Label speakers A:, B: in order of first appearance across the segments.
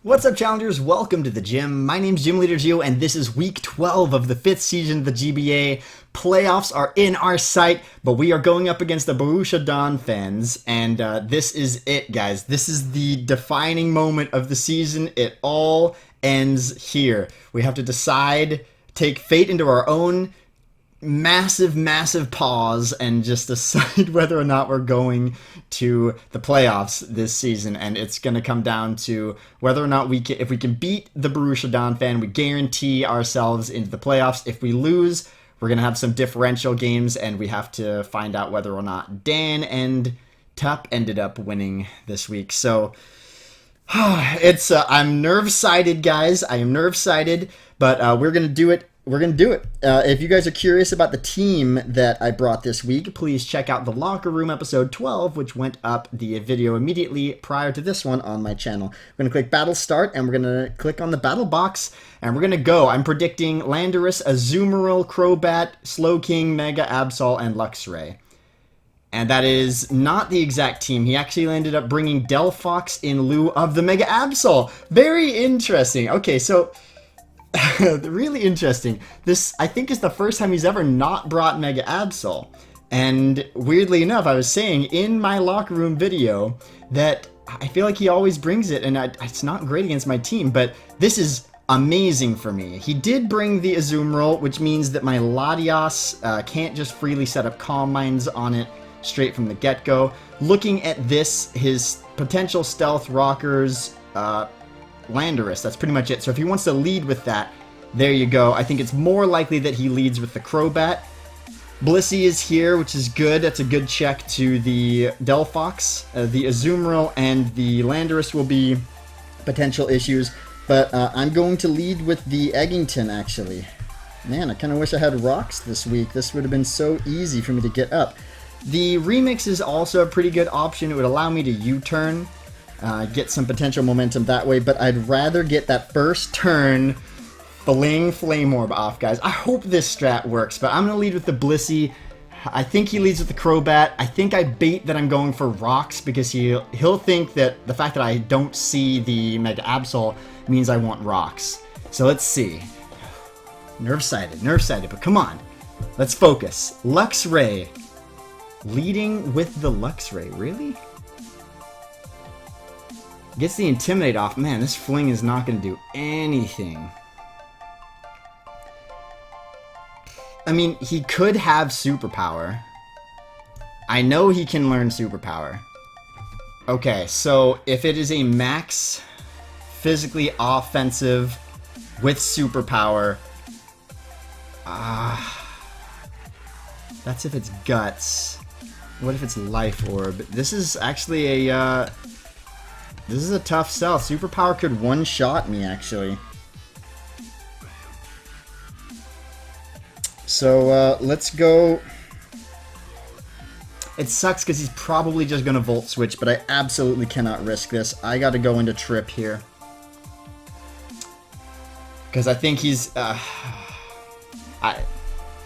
A: What's up, challengers? Welcome to the gym. My name's Gym Leader Geo, and this is week 12 of the 5th season of the GBA. Playoffs are in our sight, but we are going up against the Borussia Donphans, and this is it, guys. This is the defining moment of the season. It all ends here. We have to decide, take fate into our own massive pause and just decide whether or not we're going to the playoffs this season. And it's going to come down to whether or not if we can beat the Borussia Donphan, we guarantee ourselves into the playoffs. If we lose, we're going to have some differential games, and we have to find out whether or not Dan and Tup ended up winning this week. So it's I'm nerve-sighted, guys. I am nerve-sighted, but we're going to do it. We're going to do it. If you guys are curious about the team that I brought this week, please check out the Locker Room episode 12, which went up the video immediately prior to this one on my channel. We're going to click Battle Start, and we're going to click on the Battle Box, and we're going to go. I'm predicting Landorus, Azumarill, Crobat, Slowking, Mega Absol, and Luxray. And that is not the exact team. He actually ended up bringing Delphox in lieu of the Mega Absol. Very interesting. Okay, so really interesting. This, I think, is the first time he's ever not brought Mega Absol. And weirdly enough, I was saying in my Locker Room video that I feel like he always brings it, and it's not great against my team, but this is amazing for me. He did bring the Azumarill, which means that my Latias can't just freely set up Calm Minds on it straight from the get-go. Looking at this, his potential Stealth Rockers, Landorus, that's pretty much it. So if he wants to lead with that, there you go. I think it's more likely that he leads with the Crobat. Blissey is here, which is good. That's a good check to the Delphox. The Azumarill and the Landorus will be potential issues, but I'm going to lead with the Eggington, actually. Man, I kind of wish I had Rocks this week. This would have been so easy for me to get up. The Remix is also a pretty good option. It would allow me to U-turn, get some potential momentum that way, but I'd rather get that first turn Fling Flame Orb off, guys. I hope this strat works, but I'm going to lead with the Blissey. I think he leads with the Crobat. I think I bait that I'm going for Rocks because he'll think that the fact that I don't see the Mega Absol means I want Rocks. So let's see. Nerve-sighted, but come on. Let's focus. Luxray. Leading with the Luxray, really? Gets the Intimidate off. Man, this Fling is not going to do anything. I mean, he could have Superpower. I know he can learn Superpower. Okay, so if it is a max physically offensive with Superpower, that's if it's Guts. What if it's Life Orb? This is actually a this is a tough sell. Superpower could one-shot me, actually. So, let's go. It sucks because he's probably just going to Volt Switch, but I absolutely cannot risk this. I got to go into Trip here. Because I think he's...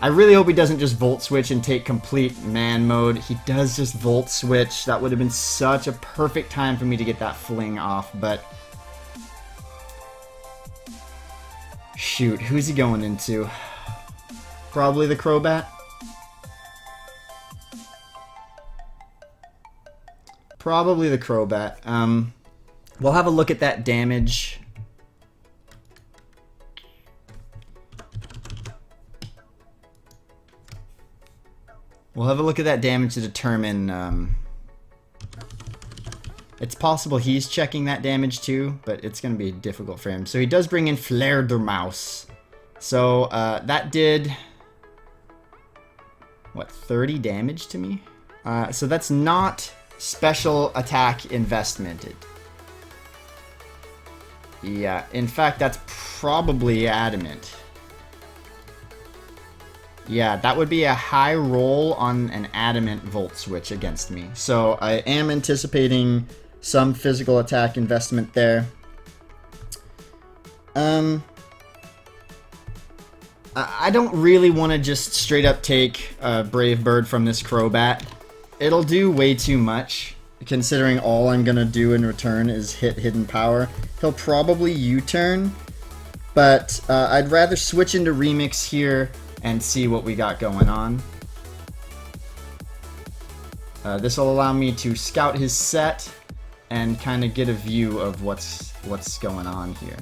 A: I really hope he doesn't just Volt Switch and take complete man mode. He does just Volt Switch. That would have been such a perfect time for me to get that Fling off, but... Shoot, who's he going into? Probably the Crobat? Probably the Crobat. We'll have a look at that damage. We'll have a look at that damage to determine, it's possible he's checking that damage too, but it's going to be difficult for him. So he does bring in Flare der Maus. So, that did, what, 30 damage to me? So that's not special attack investment. Yeah, in fact, that's probably adamant. Yeah, that would be a high roll on an adamant Volt Switch against me. So I am anticipating some physical attack investment there. I don't really want to just straight up take Brave Bird from this Crobat. It'll do way too much. considering all I'm gonna do in return is hit hidden power. He'll probably U-turn, but I'd rather switch into Remix here and see what we got going on. This will allow me to scout his set and kind of get a view of what's going on here.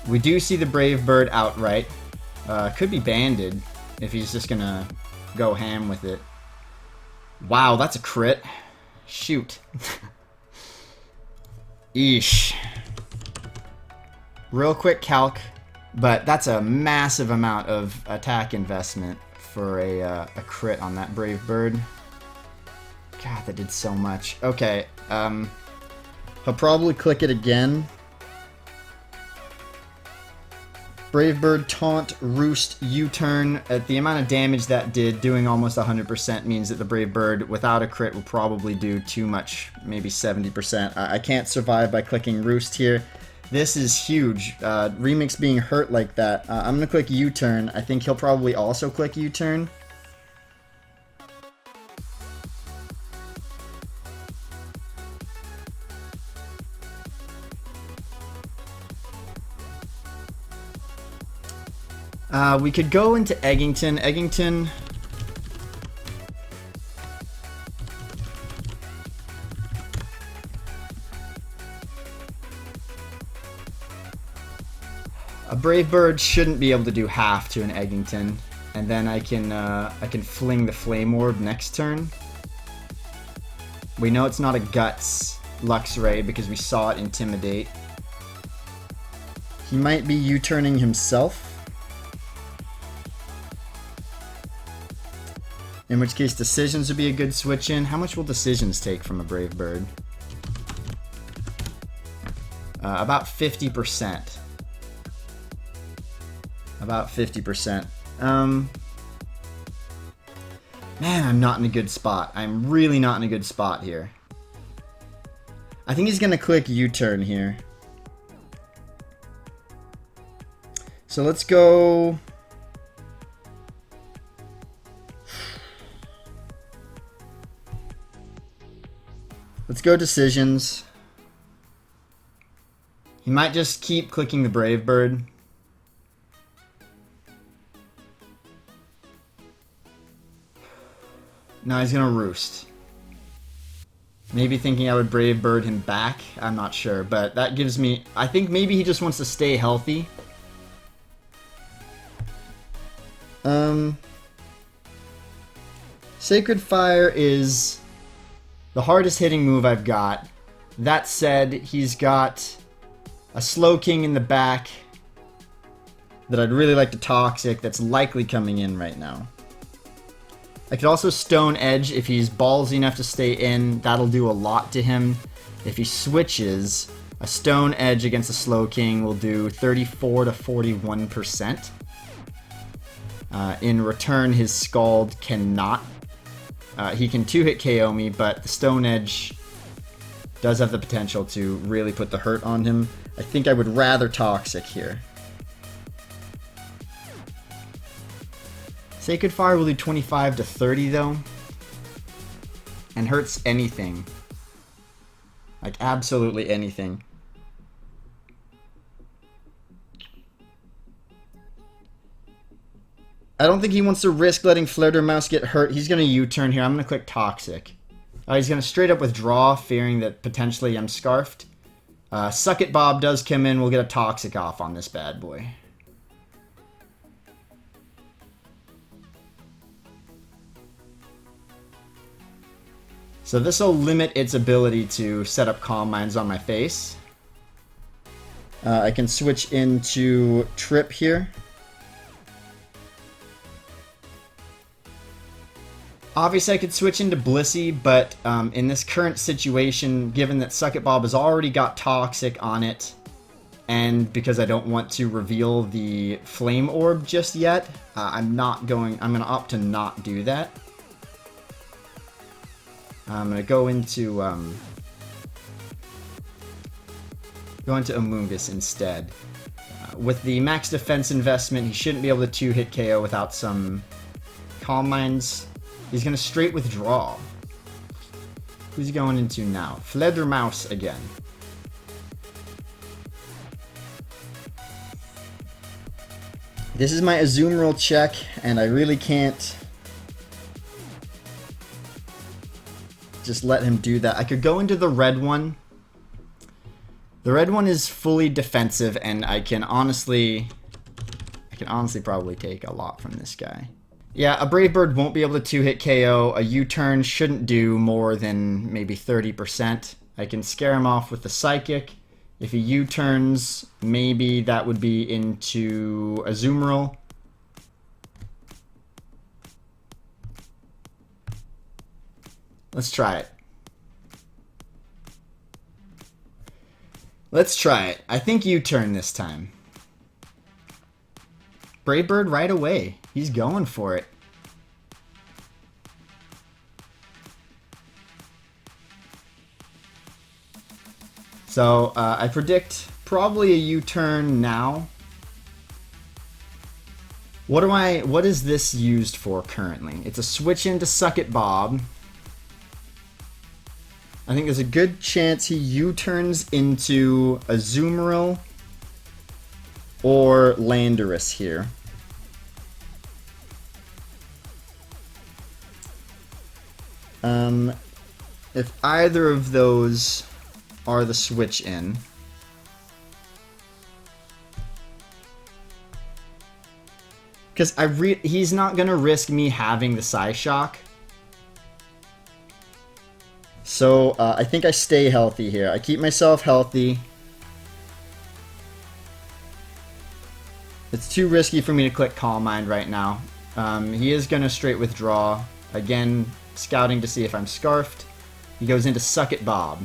A: We do see the Brave Bird outright. Could be banded if he's just gonna go ham with it. Wow, that's a crit. Shoot. Eesh. Real quick calc, but that's a massive amount of attack investment for a crit on that Brave Bird. God, that did so much. Okay, he'll probably click it again. Brave Bird, Taunt, Roost, U-turn. At the amount of damage that did, doing almost 100% means that the Brave Bird, without a crit, will probably do too much, maybe 70%. I can't survive by clicking Roost here. This is huge. Remix being hurt like that. I'm going to click U-turn. I think he'll probably also click U-turn. We could go into Eggington. Eggington... A Brave Bird shouldn't be able to do half to an Eggington, and then I can fling the Flame Orb next turn. We know it's not a Guts Lux Ray because we saw it Intimidate. He might be U-turning himself. In which case Decisions would be a good switch in. How much will Decisions take from a Brave Bird? About 50%. About 50%. Man, I'm not in a good spot. I'm really not in a good spot here. I think he's gonna click U-turn here. So let's go... Let's go Decisions. He might just keep clicking the Brave Bird. No, he's gonna Roost. Maybe thinking I would Brave Bird him back. I'm not sure, but that gives me... I think maybe he just wants to stay healthy. Sacred Fire is the hardest hitting move I've got. That said, he's got a Slow King in the back that I'd really like to Toxic that's likely coming in right now. I could also Stone Edge if he's ballsy enough to stay in. That'll do a lot to him. If he switches, a Stone Edge against a Slow King will do 34 to 41%. In return, his Scald cannot. He can 2-hit KO me, but the Stone Edge does have the potential to really put the hurt on him. I think I would rather Toxic here. Sacred Fire will do 25 to 30 though, and hurts anything. Like absolutely anything. I don't think he wants to risk letting Flirtermouse get hurt. He's going to U-turn here. I'm going to click Toxic. He's going to straight up withdraw, fearing that potentially I'm Scarfed. Suck It Bob does come in. We'll get a Toxic off on this bad boy. So this will limit its ability to set up Calm Minds on my face. I can switch into Trip here. Obviously I could switch into Blissey, but in this current situation, given that Suck It Bob has already got Toxic on it, and because I don't want to reveal the Flame Orb just yet, I'm going to opt to not do that. I'm going to go into Amoonguss instead. With the max defense investment, he shouldn't be able to 2-hit KO without some Calm Minds. He's going to straight withdraw. Who's he going into now? Fledermaus again. This is my Azumarill check, and I really can't just let him do that. I could go into the red one. The red one is fully defensive, and I can honestly probably take a lot from this guy. Yeah, a Brave Bird won't be able to 2-hit KO. A U-turn shouldn't do more than maybe 30%. I can scare him off with the Psychic. If he U-turns, maybe that would be into Azumarill. Let's try it. Let's try it. I think U-turn this time. Brave Bird right away. He's going for it. So I predict probably a U-turn now. What is this used for currently? It's a switch in to Suck It Bob. I think there's a good chance he U-turns into Azumarill or Landorus here. If either of those are the switch in, because he's not gonna risk me having the Psyshock. So I think I stay healthy here. I keep myself healthy. It's too risky for me to click Calm Mind right now. He is gonna straight withdraw. Again, scouting to see if I'm scarfed. He goes into Suck It Bob.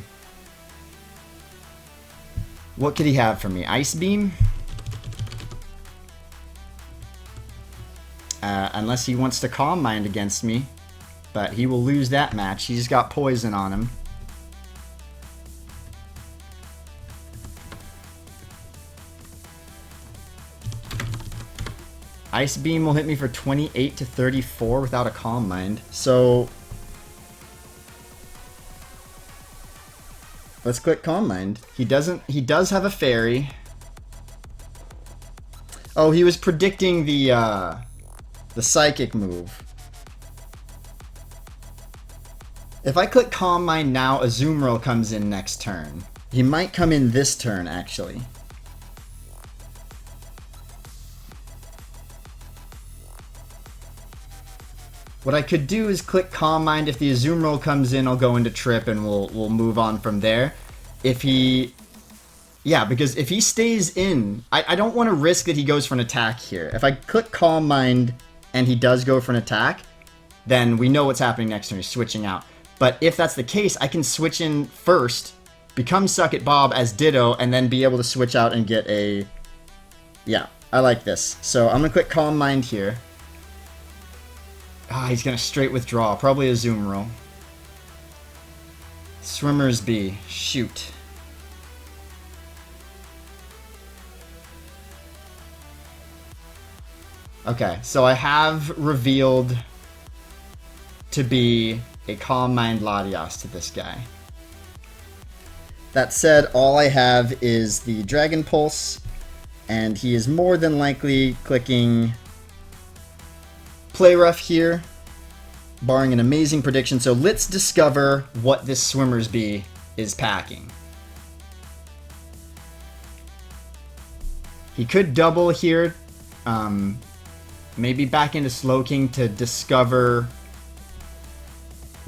A: What could he have for me? Ice Beam? Unless he wants to Calm Mind against me. But he will lose that match. He's got poison on him. Ice Beam will hit me for 28 to 34 without a Calm Mind. So let's click Calm Mind. He does have a fairy. Oh, he was predicting the psychic move. If I click Calm Mind now, Azumarill comes in next turn. He might come in this turn, actually. What I could do is click Calm Mind. If the Azumarill comes in, I'll go into Trip and we'll move on from there. If he... Yeah, because if he stays in, I don't want to risk that he goes for an attack here. If I click Calm Mind and he does go for an attack, then we know what's happening next turn. He's switching out. But if that's the case, I can switch in first, become Suck It Bob as Ditto, and then be able to switch out and get a... Yeah, I like this. So I'm going to click Calm Mind here. Ah, he's going to straight withdraw. Probably a Azumarill. Swimmer's Bee. Shoot. Okay, so I have revealed to be a Calm Mind Latias to this guy. That said, all I have is the Dragon Pulse, and he is more than likely clicking Play Rough here, barring an amazing prediction. So let's discover what this Swimmer's Bee is packing. He could double here, maybe back into Slowking to discover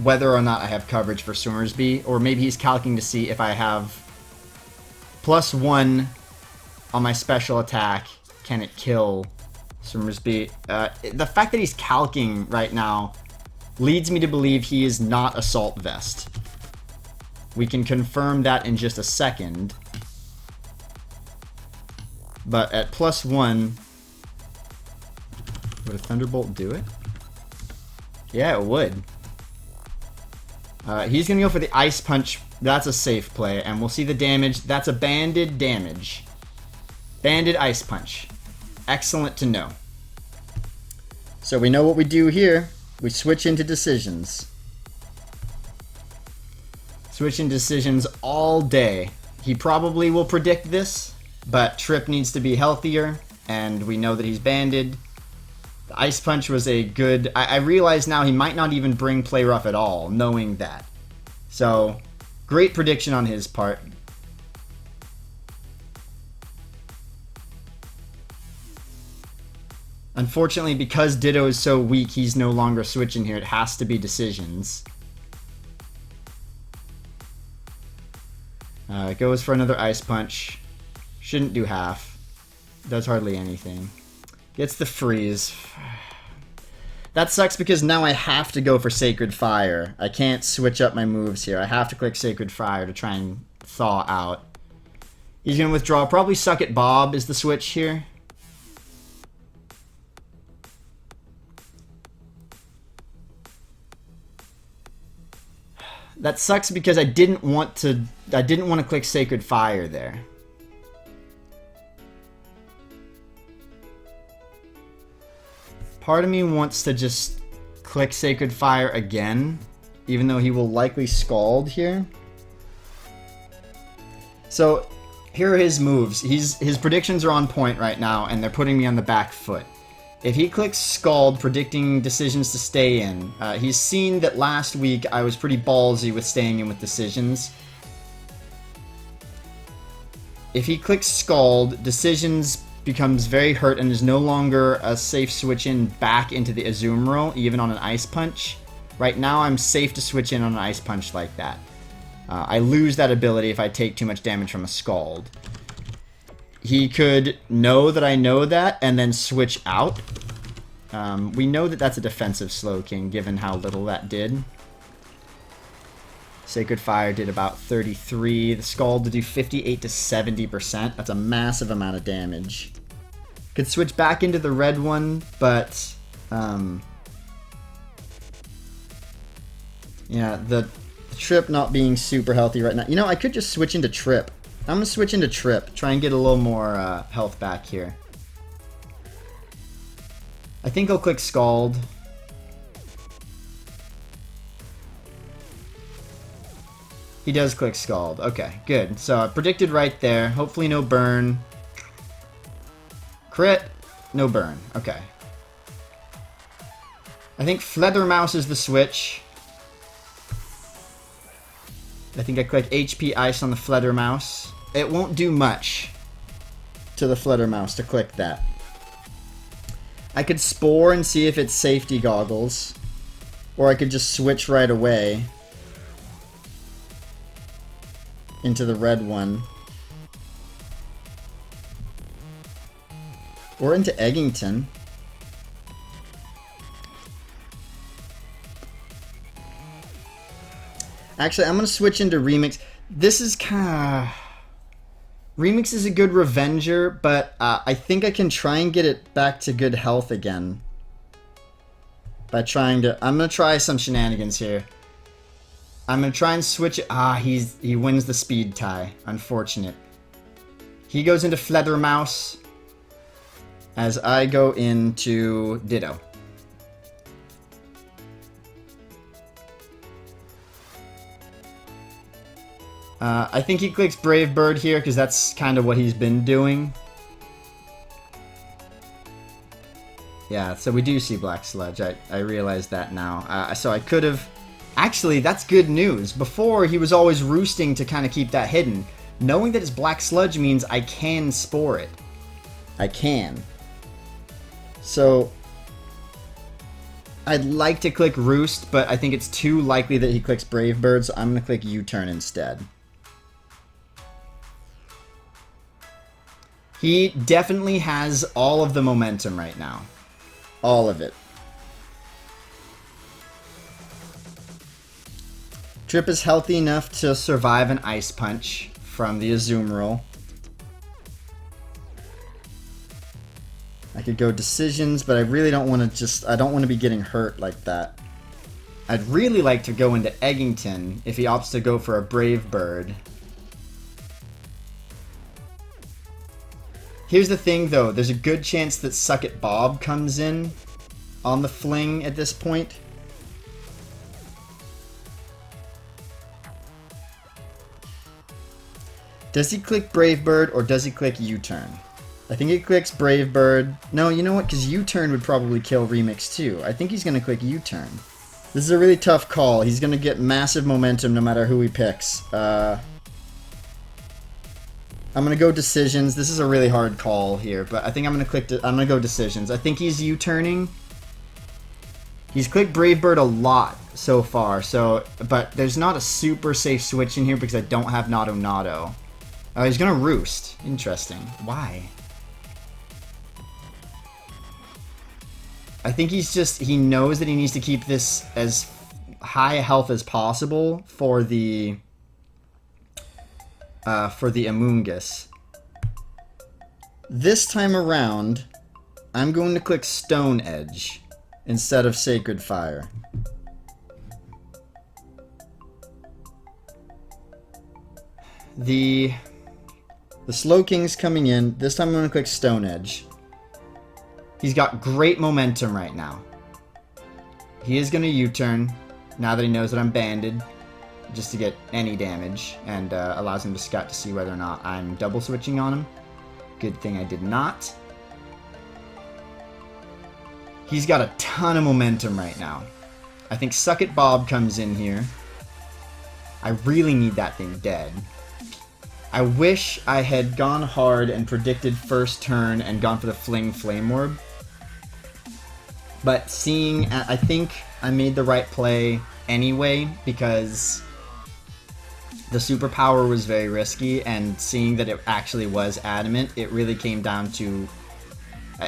A: whether or not I have coverage for Swimmer's Bee, or maybe he's calculating to see if I have +1 on my special attack. Can it kill Swimmer's Bee? The fact that he's calcing right now leads me to believe he is not Assault Vest. We can confirm that in just a second. But at +1, would a Thunderbolt do it? Yeah, it would. He's going to go for the Ice Punch. That's a safe play, and we'll see the damage. That's a banded damage. Banded Ice Punch. Excellent to know. So we know what we do here. We switch into decisions. Switch into decisions all day. He probably will predict this, but Trip needs to be healthier, and we know that he's banded. The Ice Punch was a good... I realize now he might not even bring Play Rough at all, knowing that. So, great prediction on his part. Unfortunately, because Ditto is so weak, he's no longer switching here. It has to be decisions. Goes for another Ice Punch. Shouldn't do half. Does hardly anything. Gets the freeze. That sucks because now I have to go for Sacred Fire. I can't switch up my moves here. I have to click Sacred Fire to try and thaw out. He's going to withdraw. Probably Suck It Bob is the switch here. That sucks because I didn't want to click Sacred Fire there. Part of me wants to just click Sacred Fire again, even though he will likely Scald here. So here are his moves. His predictions are on point right now, and they're putting me on the back foot. If he clicks Scald, predicting decisions to stay in, he's seen that last week I was pretty ballsy with staying in with decisions. If he clicks Scald, decisions becomes very hurt and is no longer a safe switch in back into the Azumarill, even on an Ice Punch. Right now I'm safe to switch in on an Ice Punch like that. I lose that ability if I take too much damage from a Scald. He could know that I know that and then switch out. We know that that's a defensive Slowking, given how little that did. Sacred Fire did about 33. The Scald to do 58 to 70%. That's a massive amount of damage. Could switch back into the red one, but... yeah, the Trip not being super healthy right now. You know, I could just switch into Trip. I'm going to switch into Trip, try and get a little more health back here. I think I'll click Scald. He does click Scald. Okay, good. So I predicted right there. Hopefully no burn. Crit. No burn. Okay. I think Fledermaus is the switch. I think I click HP Ice on the Fledermaus. It won't do much to the Fledermaus to click that. I could Spore and see if it's Safety Goggles. Or I could just switch right away into the red one. Or into Eggington. Actually, I'm going to switch into Remix. This is kind of... Remix is a good Revenger, but I think I can try and get it back to good health again. By trying to... I'm going to try some shenanigans here. I'm going to try and switch it. He wins the speed tie. Unfortunate. He goes into Fledermaus as I go into Ditto. I think he clicks Brave Bird here because that's kind of what he's been doing. Yeah, so we do see Black Sludge. I realize that now. So I could have... Actually, that's good news. Before, he was always roosting to kind of keep that hidden. Knowing that it's Black Sludge means I can Spore it. I can. So... I'd like to click Roost, but I think it's too likely that he clicks Brave Bird, so I'm going to click U-Turn instead. He definitely has all of the momentum right now. All of it. Trip is healthy enough to survive an Ice Punch from the Azumarill. I could go Decisions, but I really don't want to I don't want to be getting hurt like that. I'd really like to go into Eggington if he opts to go for a Brave Bird. Here's the thing though, there's a good chance that Suck It Bob comes in. on the fling at this point. Does he click Brave Bird or does he click U-turn? I think he clicks Brave Bird. No, you know what? Because U-turn would probably kill Remix too. I think he's going to click U-turn. This is a really tough call. He's going to get massive momentum no matter who he picks. I'm going to go Decisions. This is a really hard call here, but I think I'm going to go Decisions. I think he's U-turning. He's clicked Brave Bird a lot so far, but there's not a super safe switch in here because I don't have Nado. Oh, he's going to Roost. Interesting. Why? I think he knows that he needs to keep this as high health as possible for the Amoongus. This time around, I'm going to click Stone Edge instead of Sacred Fire. The Slow King's coming in. This time I'm going to click Stone Edge. He's got great momentum right now. He is going to U-turn now that he knows that I'm banded, just to get any damage, and allows him to scout to see whether or not I'm double switching on him. Good thing I did not. He's got a ton of momentum right now. I think Suck It Bob comes in here. I really need that thing dead. I wish I had gone hard and predicted first turn and gone for the Fling Flame Orb. But I think I made the right play anyway because the superpower was very risky, and seeing that it actually was adamant, it really came down to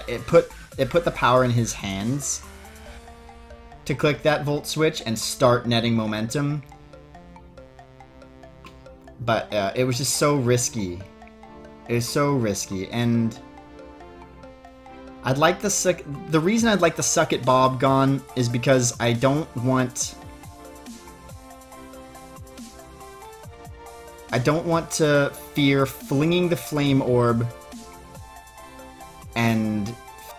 A: it put the power in his hands to click that Volt Switch and start netting momentum. But it was just so risky. It was so risky, and the reason I'd like the Suck It Bob gone is because I don't want to fear flinging the Flame Orb and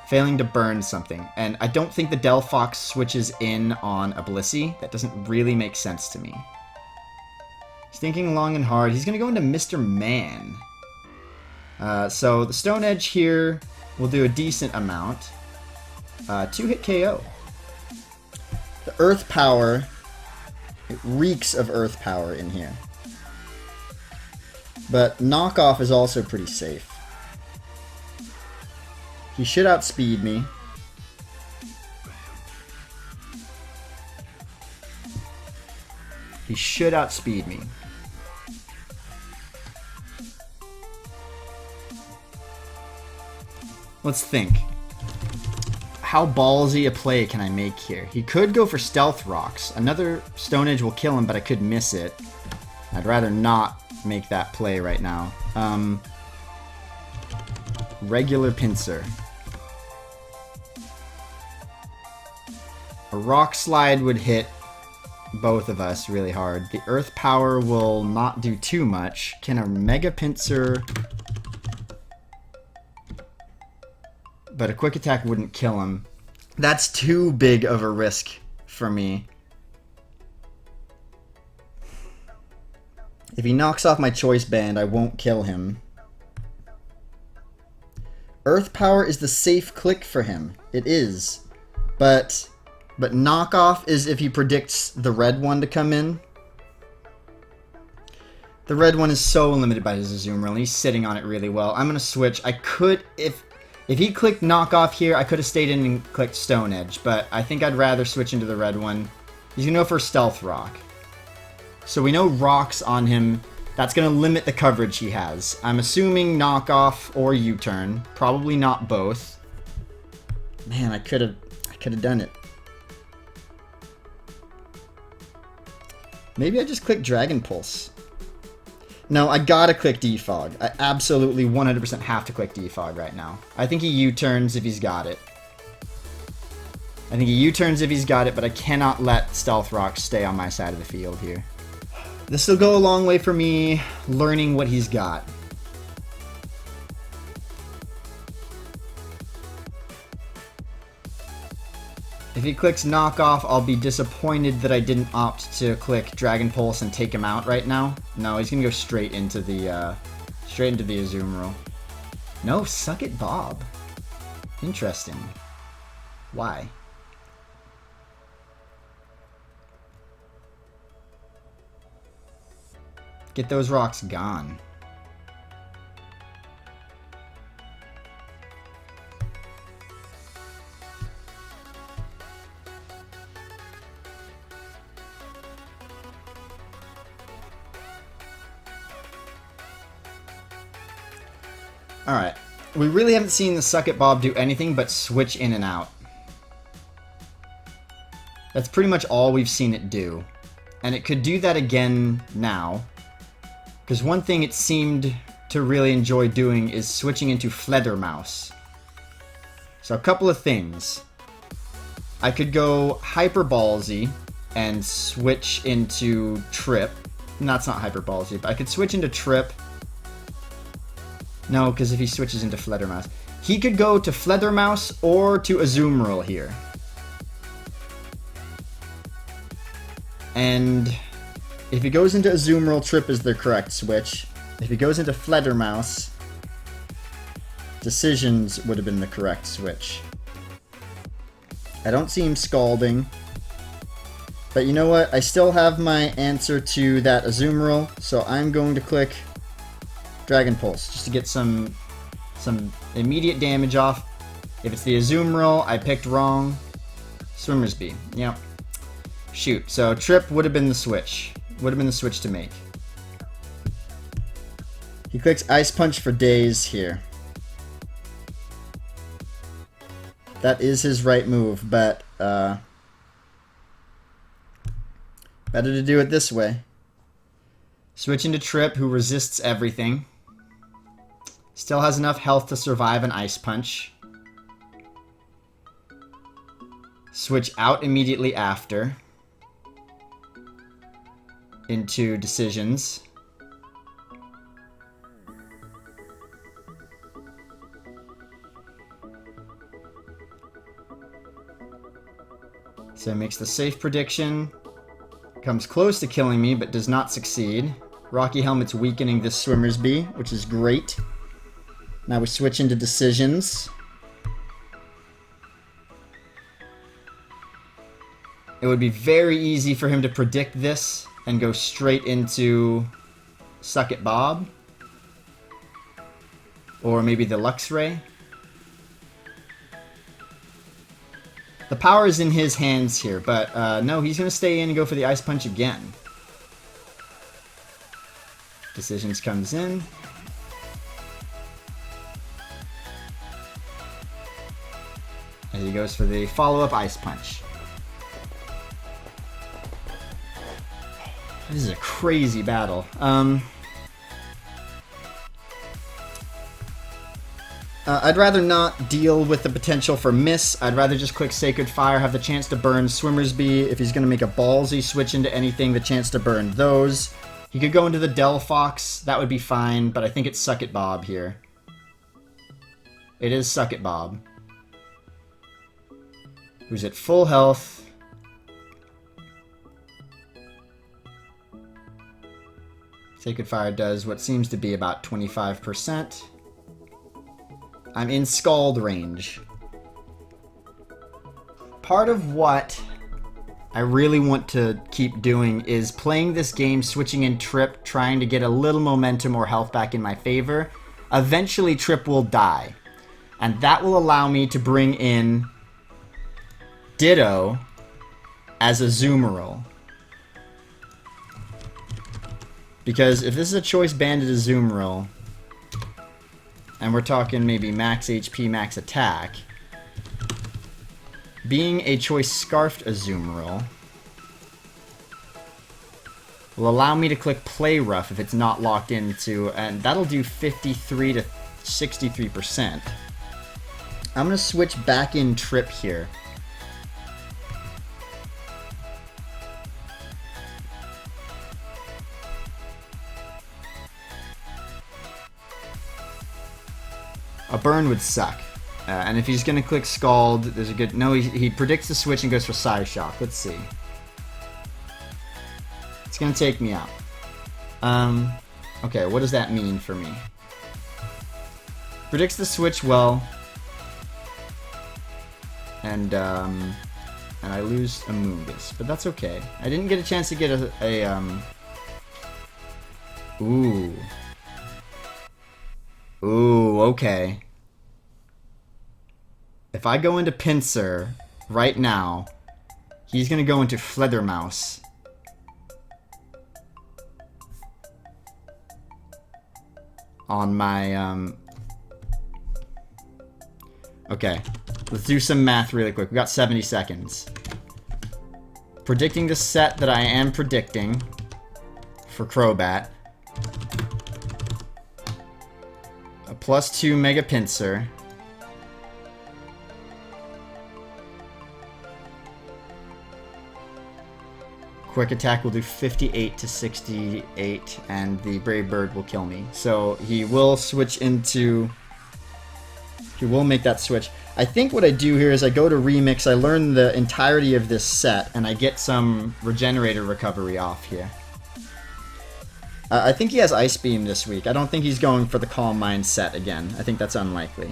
A: failing to burn something. And I don't think the Delphox switches in on a Blissey. That doesn't really make sense to me. He's thinking long and hard. He's going to go into Mr. Man. So the Stone Edge here will do a decent amount. 2-hit KO. The Earth Power, it reeks of Earth Power in here. But Knockoff is also pretty safe. He should outspeed me. He should outspeed me. Let's think. How ballsy a play can I make here? He could go for Stealth Rocks. Another Stone Edge will kill him, but I could miss it. I'd rather not make that play right now. Regular Pincer. A Rock Slide would hit both of us really hard. The Earth Power will not do too much. Can a Mega Pincer... But a Quick Attack wouldn't kill him. That's too big of a risk for me. If he knocks off my Choice Band, I won't kill him. Earth Power is the safe click for him. It is. But Knockoff is if he predicts the red one to come in. The red one is so limited by his Azumarill, and he's sitting on it really well. I'm going to switch. I could, if he clicked Knockoff here, I could have stayed in and clicked Stone Edge, but I think I'd rather switch into the red one. He's going to go for Stealth Rock. So we know Rock's on him. That's going to limit the coverage he has. I'm assuming Knockoff or U-turn. Probably not both. Man, I could have done it. Maybe I just click Dragon Pulse. No, I gotta click Defog. I absolutely 100% have to click Defog right now. I think he U-turns if he's got it. I think he U-turns if he's got it, but I cannot let Stealth Rock stay on my side of the field here. This will go a long way for me learning what he's got. If he clicks knockoff, I'll be disappointed that I didn't opt to click Dragon Pulse and take him out right now. No, he's gonna go straight into the Azumarill. No, Suck It Bob. Interesting. Why? Get those rocks gone. Alright. We really haven't seen the Suck It Bob do anything but switch in and out. That's pretty much all we've seen it do. And it could do that again now. Because one thing it seemed to really enjoy doing is switching into Fledermaus. So a couple of things. I could go Hyper Ballsy and switch into Trip. No, it's not Hyper Ballsy, but I could switch into Trip. No, because if he switches into Fledermaus. He could go to Fledermaus or to Azumarill here. And if he goes into Azumarill, Trip is the correct switch. If he goes into Fledermaus, Decisions would have been the correct switch. I don't see him scalding. But you know what? I still have my answer to that Azumarill, so I'm going to click Dragon Pulse, just to get some immediate damage off. If it's the Azumarill, I picked wrong. Swimmer's Bee, yep. Shoot, so Trip would have been the switch. Would have been the switch to make. He clicks Ice Punch for days here. That is his right move, but better to do it this way. Switch into Trip, who resists everything. Still has enough health to survive an Ice Punch. Switch out immediately after. Into Decisions. So it makes the safe prediction. Comes close to killing me, but does not succeed. Rocky Helmet's weakening this Swimmer's Bee, which is great. Now we switch into Decisions. It would be very easy for him to predict this and go straight into Suck It Bob. Or maybe the Luxray. The power is in his hands here, but no, he's going to stay in and go for the Ice Punch again. Decisions comes in. And he goes for the follow-up Ice Punch. This is a crazy battle. I'd rather not deal with the potential for miss. I'd rather just click Sacred Fire, have the chance to burn Swimmer's Bee. If he's going to make a ballsy switch into anything, the chance to burn those. He could go into the Delphox. That would be fine, but I think it's Suck It Bob here. It is Suck It Bob. Who's at full health. Sacred Fire does what seems to be about 25%. I'm in Scald range. Part of what I really want to keep doing is playing this game, switching in Trip, trying to get a little momentum or health back in my favor. Eventually Trip will die. And that will allow me to bring in Ditto as a Azumarill. Because if this is a Choice Banded Azumarill, and we're talking maybe max HP, max attack, being a Choice Scarfed Azumarill will allow me to click Play Rough if it's not locked into, and that'll do 53 to 63%. I'm going to switch back in Trip here. A burn would suck. And if he's gonna click Scald, there's a good... No, he predicts the switch and goes for Psy Shock. Let's see. It's gonna take me out. Okay, what does that mean for me? Predicts the switch well. And I lose a Moongus, but that's okay. I didn't get a chance to get Ooh. Ooh, okay. If I go into Pinsir right now, he's gonna go into Fledermaus. On my, Okay, let's do some math really quick. We got 70 seconds. Predicting the set that I am predicting for Crobat. A +2 Mega Pinsir. Quick attack will do 58 to 68, and the Brave Bird will kill me. So he will switch into... He will make that switch. I think what I do here is I go to Remix, I learn the entirety of this set, and I get some Regenerator recovery off here. I think he has Ice Beam this week. I don't think he's going for the Calm Mind set again. I think that's unlikely.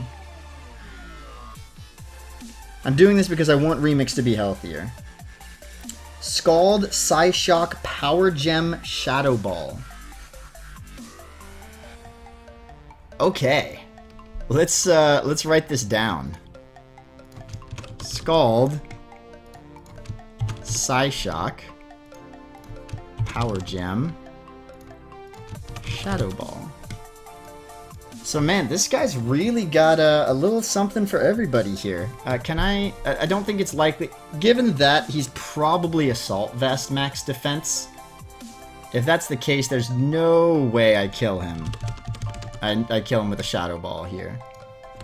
A: I'm doing this because I want Remix to be healthier. Scald, Psyshock, Power Gem, Shadow Ball. Okay. Let's write this down. Scald, Psyshock, Power Gem, Shadow Ball. So man, this guy's really got a little something for everybody here. I don't think it's likely, given that he's probably Assault Vest max defense. If that's the case, there's no way I kill him. I kill him with a Shadow Ball here.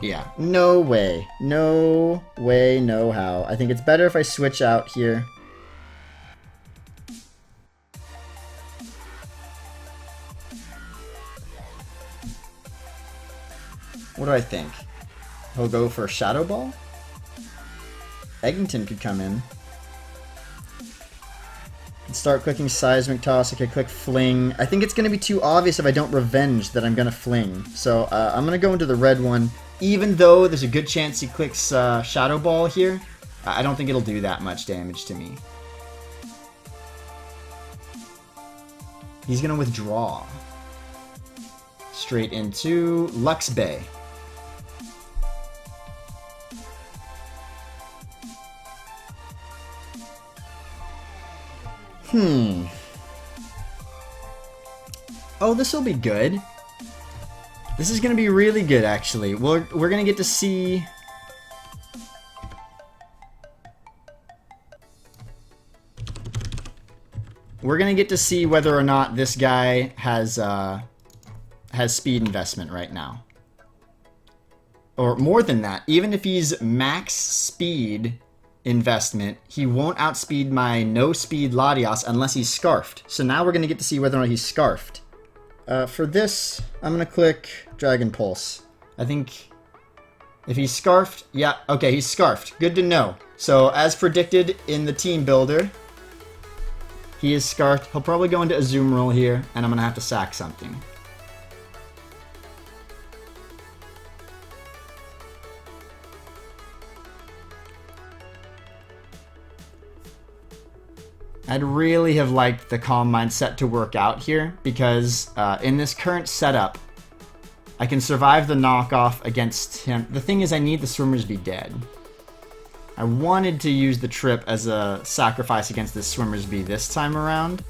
A: Yeah, no way. No way, no how. I think it's better if I switch out here. What do I think? He'll go for a Shadow Ball? Eggington could come in. Start clicking Seismic Toss. I could click Fling. I think it's going to be too obvious if I don't Revenge that I'm going to Fling. So I'm going to go into the red one. Even though there's a good chance he clicks Shadow Ball here, I don't think it'll do that much damage to me. He's going to withdraw. Straight into Lux Bay. Oh, this will be good. This is going to be really good, actually. We're going to get to see... We're going to get to see whether or not this guy has speed investment right now. Or more than that, even if he's max speed investment, he won't outspeed my no-speed Latios unless he's Scarfed. So now we're going to get to see whether or not he's Scarfed. For this, I'm going to click Dragon Pulse. I think if he's Scarfed, yeah, okay, he's Scarfed. Good to know. So as predicted in the team builder, he is Scarfed. He'll probably go into Azumarill here, and I'm going to have to sack something. I'd really have liked the Calm Mind set to work out here, because in this current setup, I can survive the knockoff against him. The thing is, I need the Swimmers be dead. I wanted to use the trip as a sacrifice against the Swimmers be this time around.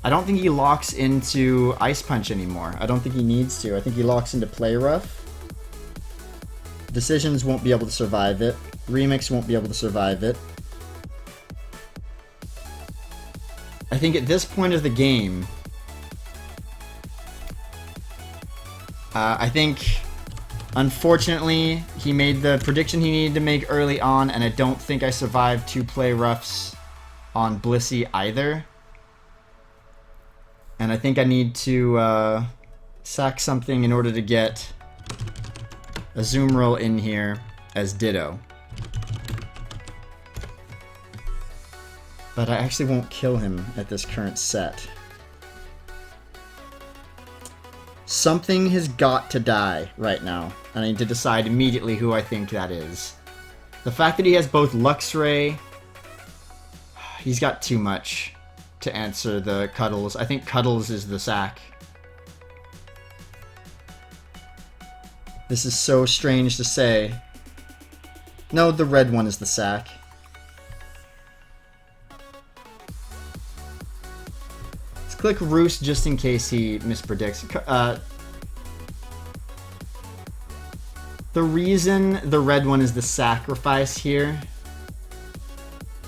A: I don't think he locks into Ice Punch anymore. I don't think he needs to. I think he locks into Play Rough. Decisions won't be able to survive it. Remix won't be able to survive it. I think at this point of the game, I think, unfortunately, he made the prediction he needed to make early on, and I don't think I survived 2 Play Roughs on Blissey either. And I think I need to sack something in order to get a zoom roll in here as Ditto. But I actually won't kill him at this current set. Something has got to die right now, and I need to decide immediately who I think that is. The fact that he has both Luxray, he's got too much to answer the Cuddles. I think Cuddles is the sack. This is so strange to say. No, the red one is the sack. Let's click Roost just in case he mispredicts. The reason the red one is the sacrifice here,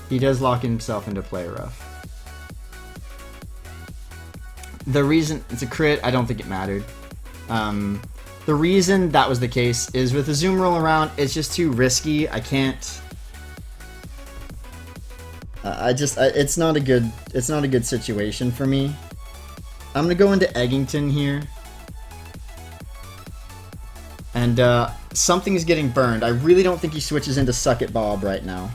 A: he does lock himself into play rough. The reason it's a crit, I don't think it mattered. The reason that was the case is with the zoom roll around, it's just too risky. I can't. It's not a good situation for me. I'm gonna go into Eggington here, and something's getting burned. I really don't think he switches into Suck It Bob right now.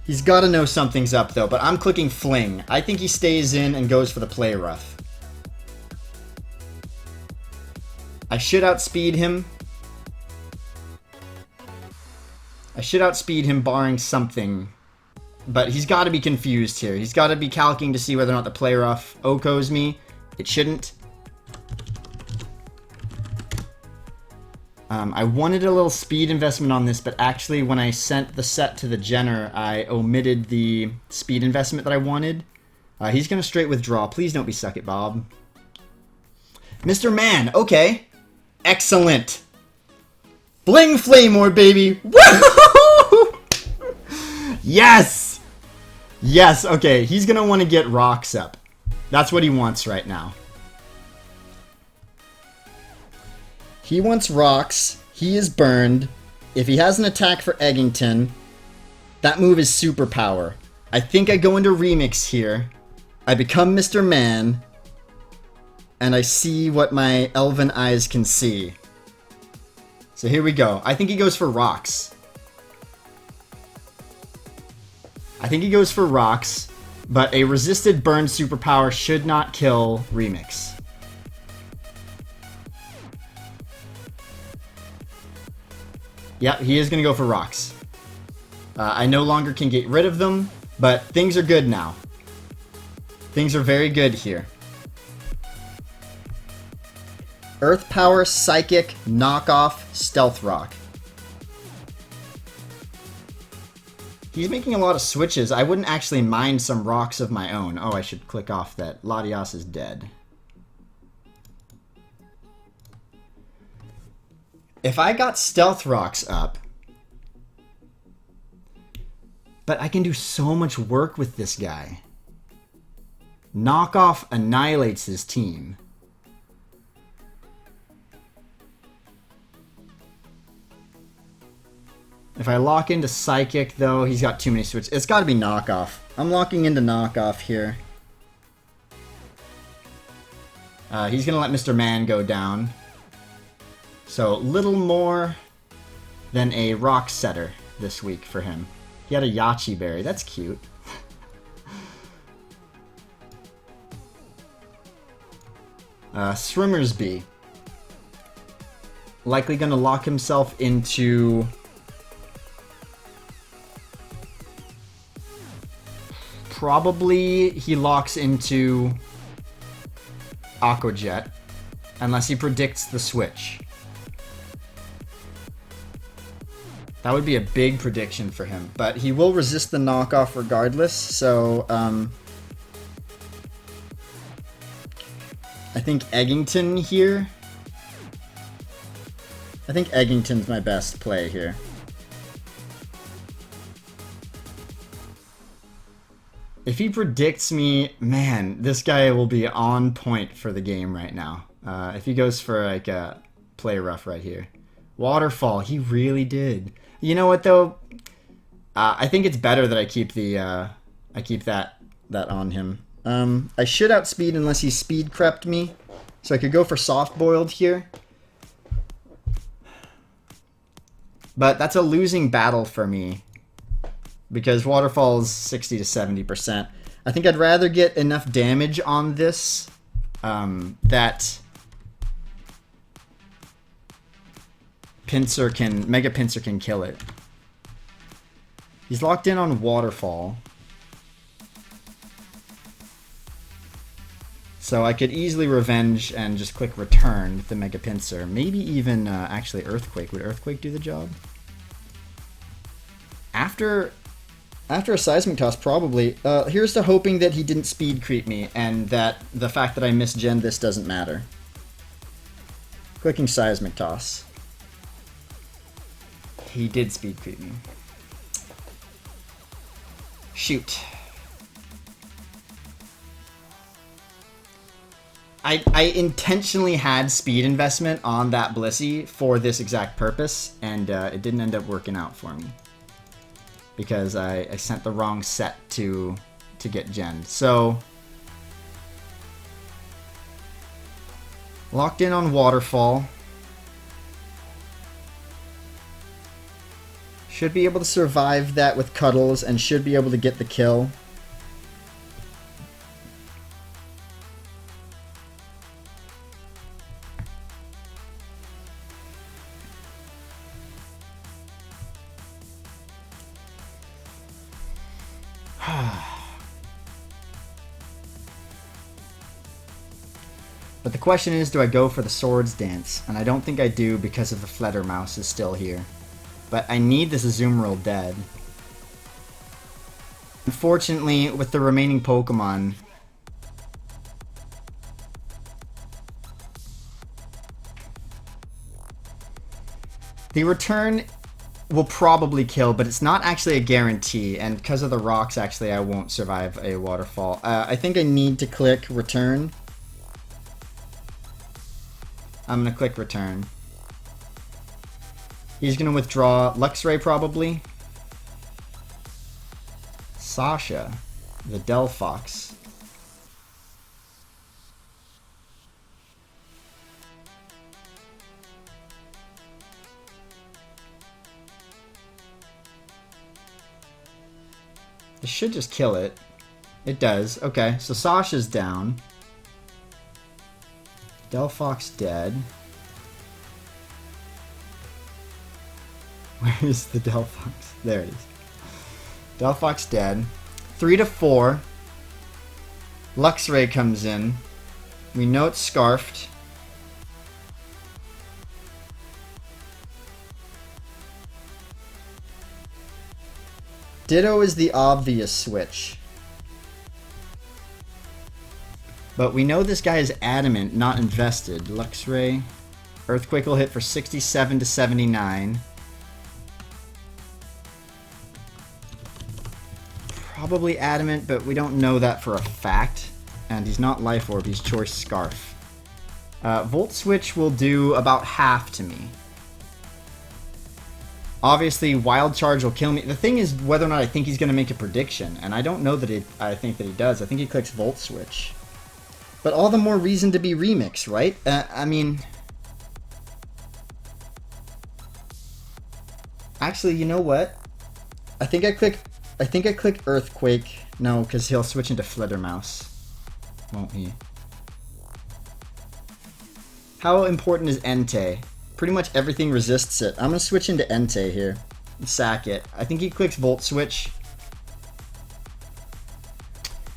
A: He's got to know something's up, though, but I'm clicking Fling. I think he stays in and goes for the play rough. I should outspeed him. Barring something. But he's got to be confused here. He's got to be calculating to see whether or not the play rough OHKOs me. It shouldn't. I wanted a little speed investment on this, but actually when I sent the set to the Jenner, I omitted the speed investment that I wanted. He's going to straight withdraw. Please don't be Suck It Bob. Mr. Man, okay. Excellent. Bling Flamor, baby. Woo! Yes! Yes, okay. He's going to want to get rocks up. That's what he wants right now. He wants rocks. He is burned. If he has an attack for Eggington, that move is superpower. I think I go into Remix here. I become Mr. Man. And I see what my elven eyes can see. So here we go. I think he goes for rocks. But a resisted burn superpower should not kill Remix. Yeah, he is going to go for rocks. I no longer can get rid of them, but things are good now. Things are very good here. Earth Power, Psychic, Knockoff, Stealth Rock. He's making a lot of switches. I wouldn't actually mind some rocks of my own. Oh, I should click off that. Latias is dead. If I got Stealth Rocks up, but I can do so much work with this guy. Knockoff annihilates his team. If I lock into Psychic, though, he's got too many switches. It's got to be Knockoff. I'm locking into Knockoff here. He's going to let Mr. Man go down. So, little more than a Rock Setter this week for him. He had a Yachi Berry. That's cute. Swimmer's Bee. Likely going to lock himself into... Probably he locks into Aqua Jet. Unless he predicts the switch. That would be a big prediction for him. But he will resist the knockoff regardless, so... I think Eggington here. I think Eggington's my best play here. If he predicts me, man, this guy will be on point for the game right now. If he goes for like a play rough right here. Waterfall, he really did. You know what though? I think it's better that I keep the that on him. I should outspeed unless he speed crept me. So I could go for soft-boiled here. But that's a losing battle for me. Because waterfall is 60 to 70%. I think I'd rather get enough damage on this that Mega Pincer can kill it. He's locked in on waterfall. So I could easily revenge and just click return with the Mega Pincer. Maybe even actually Earthquake. Would Earthquake do the job? After a seismic toss, probably. Here's to hoping that he didn't speed creep me and that the fact that I misgen this doesn't matter. Clicking seismic toss. He did speed creep me. Shoot. I intentionally had speed investment on that Blissey for this exact purpose, and it didn't end up working out for me. Because I sent the wrong set to get gen. So, locked in on waterfall. Should be able to survive that with cuddles and should be able to get the kill. But the question is, do I go for the Swords Dance? And I don't think I do because of the Fledermaus is still here. But I need this Azumarill dead. Unfortunately, with the remaining Pokemon, the return will probably kill, but it's not actually a guarantee. And because of the rocks, actually, I won't survive a waterfall. I think I need to click return. I'm going to click return. He's going to withdraw Luxray probably. Sasha, the Delphox. This should just kill it. It does. Okay, so Sasha's down. Delphox dead. Where is the Delphox? There it is. Delphox dead. 3 to 4. Luxray comes in. We know it's Scarfed. Ditto is the obvious switch. But we know this guy is adamant, not invested. Luxray. Earthquake will hit for 67 to 79. Probably adamant, but we don't know that for a fact. And he's not Life Orb, he's Choice Scarf. Volt Switch will do about half to me. Obviously, Wild Charge will kill me. The thing is whether or not I think he's going to make a prediction. And I don't know that I think that he does. I think he clicks Volt Switch. But all the more reason to be Remix, right? I mean... Actually, you know what? I think I click Earthquake. No, because he'll switch into Fledermaus. Won't he? How important is Entei? Pretty much everything resists it. I'm going to switch into Entei here. And sack it. I think he clicks Volt Switch.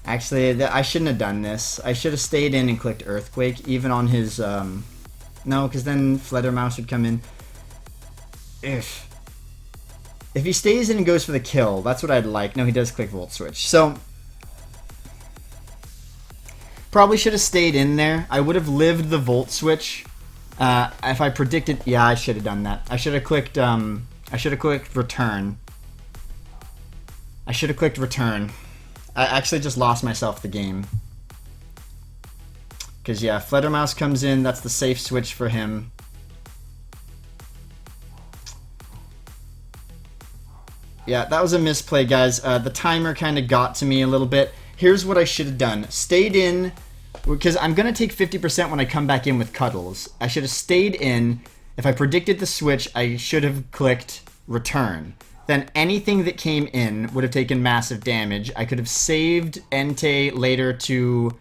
A: Actually, I shouldn't have done this. I should have stayed in and clicked Earthquake, even on his... No, because then Fledermaus would come in. If he stays in and goes for the kill, that's what I'd like. No, he does click Volt Switch. So, probably should have stayed in there. I would have lived the Volt Switch. If I predicted... Yeah, I should have done that. I should have clicked Return. I should have clicked Return. I actually just lost myself the game. Because, yeah, Fledermaus comes in. That's the safe switch for him. Yeah, that was a misplay, guys. The timer kind of got to me a little bit. Here's what I should have done. Stayed in, Because I'm going to take 50% when I come back in with Cuddles. I should have stayed in. If I predicted the switch, I should have clicked return. Then anything that came in would have taken massive damage. I could have saved Entei later to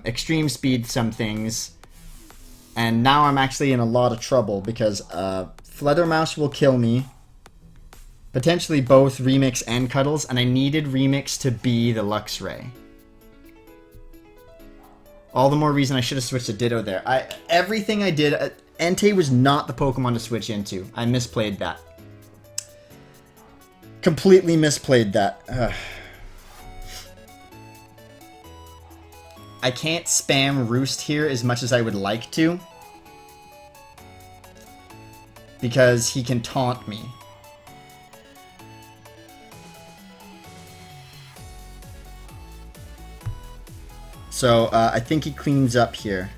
A: extreme speed some things. And now I'm actually in a lot of trouble because Fluttermouse will kill me. Potentially both Remix and Cuddles. And I needed Remix to be the Luxray. All the more reason I should have switched to Ditto there. Everything I did... Entei was not the Pokemon to switch into. I misplayed that. Completely misplayed that. Ugh. I can't spam Roost here as much as I would like to. Because he can taunt me. So, I think he cleans up here.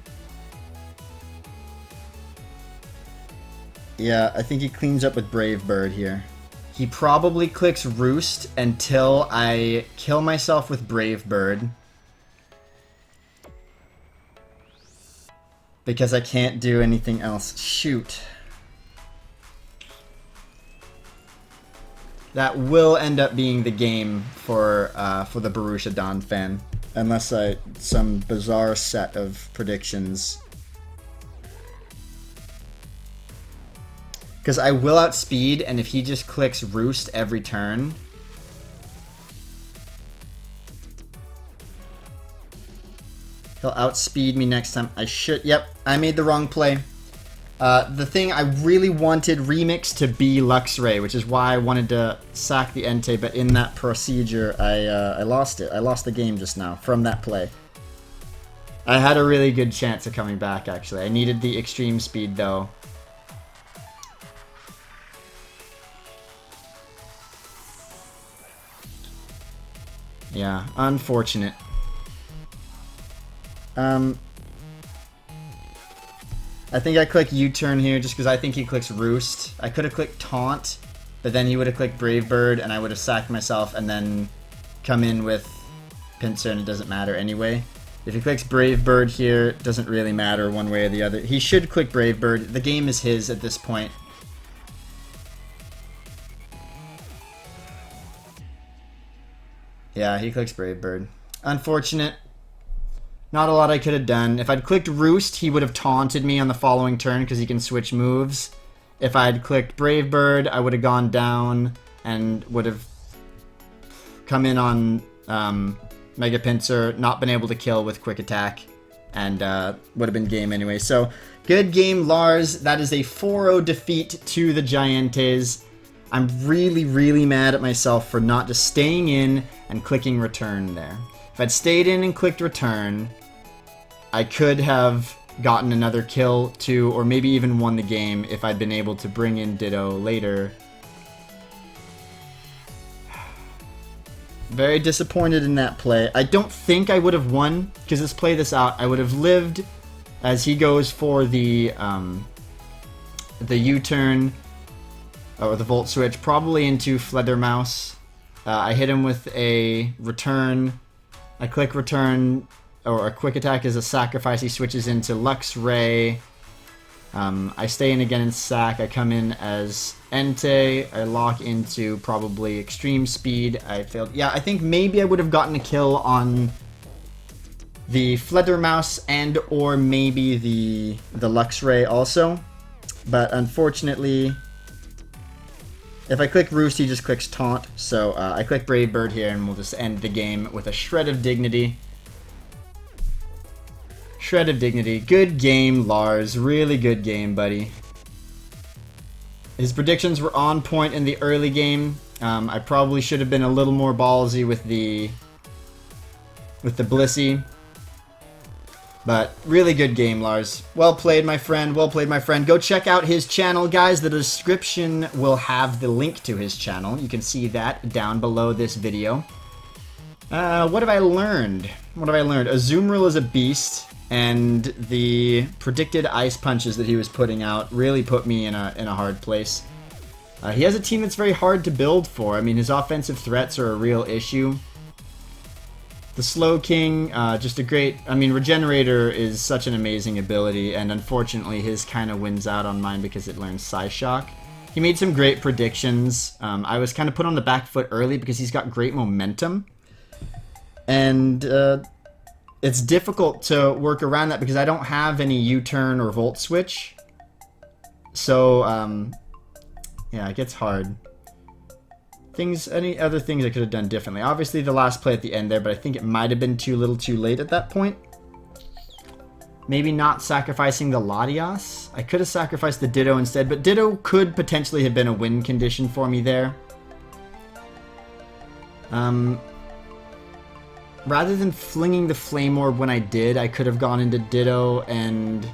A: Yeah, I think he cleans up with Brave Bird here. He probably clicks Roost until I kill myself with Brave Bird. Because I can't do anything else. Shoot. That will end up being the game for the Borussia Donphan. Unless some bizarre set of predictions. Because I will outspeed, and if he just clicks Roost every turn... he'll outspeed me next time. I should... Yep, I made the wrong play. The thing, I really wanted Remix to be Luxray, which is why I wanted to sack the Entei, but in that procedure, I lost it. I lost the game just now from that play. I had a really good chance of coming back, actually. I needed the extreme speed, though. Yeah, unfortunate. I think I click U-turn here just because I think he clicks Roost. I could have clicked Taunt, but then he would have clicked Brave Bird, and I would have sacked myself and then come in with Pinsir, and it doesn't matter anyway. If he clicks Brave Bird here, it doesn't really matter one way or the other. He should click Brave Bird. The game is his at this point. Yeah, he clicks Brave Bird. Unfortunate. Not a lot I could have done. If I'd clicked Roost, he would have taunted me on the following turn because he can switch moves. If I'd clicked Brave Bird, I would have gone down and would have come in on Mega Pinsir, not been able to kill with Quick Attack, and would have been game anyway. So, good game, Lars. That is a 4-0 defeat to the GiEnteis. I'm really, really mad at myself for not just staying in and clicking return there. If I'd stayed in and clicked return, I could have gotten another kill, too, or maybe even won the game if I'd been able to bring in Ditto later. Very disappointed in that play. I don't think I would have won, because let's play this out. I would have lived as he goes for the U-turn, or the Volt Switch, probably into Fluttermouse. I hit him with a return. I click return, or a Quick Attack is a sacrifice. He switches into Luxray. I stay in again and sack. I come in as Entei. I lock into probably Extreme Speed. I failed. Yeah, I think maybe I would have gotten a kill on the Fluttermouse and or maybe the Luxray also. But unfortunately, if I click Roost, he just clicks Taunt. So I click Brave Bird here, and we'll just end the game with a shred of dignity. Shred of dignity. Good game, Lars. Really good game, buddy. His predictions were on point in the early game. I probably should have been a little more ballsy with the Blissey. But really good game, Lars. Well played, my friend. Well played, my friend. Go check out his channel, guys. The description will have the link to his channel. You can see that down below this video. What have I learned? What have I learned? Azumarill is a beast, and the predicted ice punches that he was putting out really put me in a hard place. He has a team that's very hard to build for. I mean, his offensive threats are a real issue. The Slow King, just a great... I mean, Regenerator is such an amazing ability, and unfortunately his kind of wins out on mine because it learns Psyshock. He made some great predictions. I was kind of put on the back foot early because he's got great momentum. And it's difficult to work around that because I don't have any U-turn or Volt Switch. So, yeah, it gets hard. Any other things I could have done differently? Obviously the last play at the end there, but I think it might have been too little too late at that point. Maybe not sacrificing the Latias. I could have sacrificed the Ditto instead, but Ditto could potentially have been a win condition for me there. Rather than flinging the Flame Orb when I did, I could have gone into Ditto and...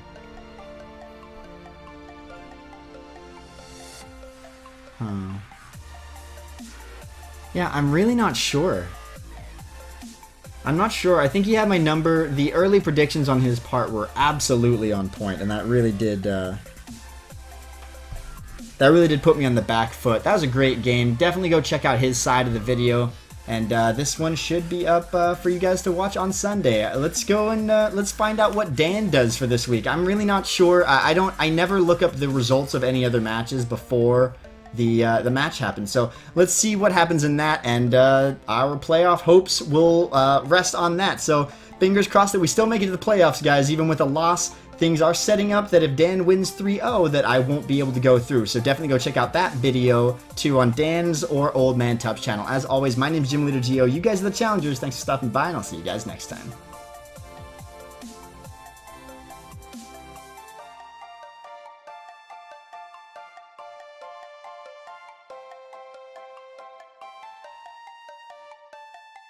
A: Yeah, I'm really not sure. I'm not sure. I think he had my number. The early predictions on his part were absolutely on point, and that really did put me on the back foot. That was a great game. Definitely go check out his side of the video, and this one should be up for you guys to watch on Sunday. Let's go and let's find out what Dan does for this week. I'm really not sure. I never look up the results of any other matches before the match happens. So let's see what happens in that, and our playoff hopes will rest on that. So fingers crossed that we still make it to the playoffs, guys. Even with a loss, things are setting up that if Dan wins 3-0 that I won't be able to go through. So definitely go check out that video too on Dan's or Old Man Tup's channel. As always, my name is Gym Leader Geo. You guys are the challengers. Thanks for stopping by, and I'll see you guys next time.